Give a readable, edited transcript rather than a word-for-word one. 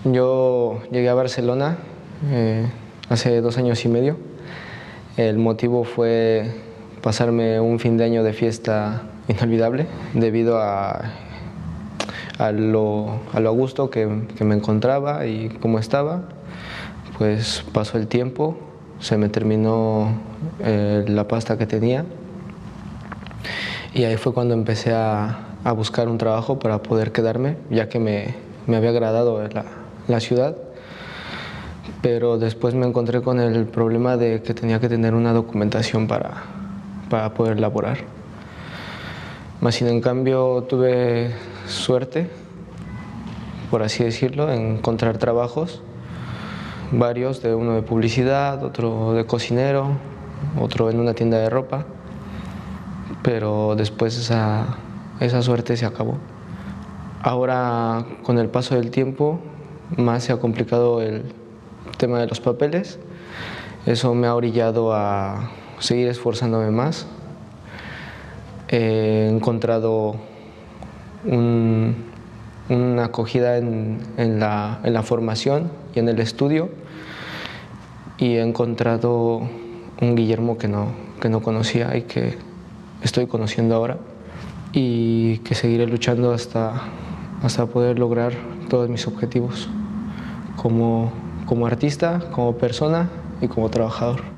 Yo llegué a Barcelona hace 2 años y medio. El motivo fue pasarme un fin de año de fiesta inolvidable debido a lo a gusto que me encontraba y cómo estaba. Pues pasó el tiempo, se me terminó la pasta que tenía y ahí fue cuando empecé a buscar un trabajo para poder quedarme, ya que me había agradado la ciudad, pero después me encontré con el problema de que tenía que tener una documentación para poder laborar. Más sin en cambio tuve suerte, por así decirlo, en encontrar trabajos, varios, uno de publicidad, otro de cocinero, otro en una tienda de ropa, pero después esa suerte se acabó. Ahora, con el paso del tiempo, más se ha complicado el tema de los papeles. Eso me ha orillado a seguir esforzándome más. He encontrado una acogida en la formación y en el estudio, y he encontrado un Guillermo que no conocía y que estoy conociendo ahora, y que seguiré luchando hasta poder lograr todos mis objetivos como artista, como persona y como trabajador.